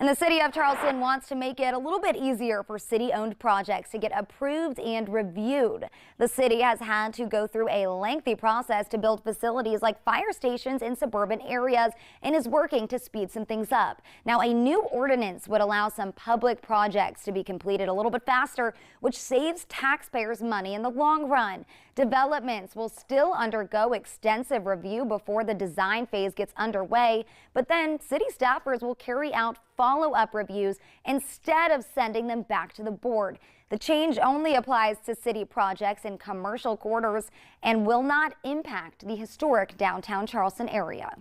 And the city of Charleston wants to make it a little bit easier for city-owned projects to get approved and reviewed. The city has had to go through a lengthy process to build facilities like fire stations in suburban areas and is working to speed some things up. Now, a new ordinance would allow some public projects to be completed a little bit faster, which saves taxpayers money in the long run. Developments will still undergo extensive review before the design phase gets underway, but then city staffers will carry out follow-up reviews instead of sending them back to the board. The change only applies to city projects in commercial quarters and will not impact the historic downtown Charleston area.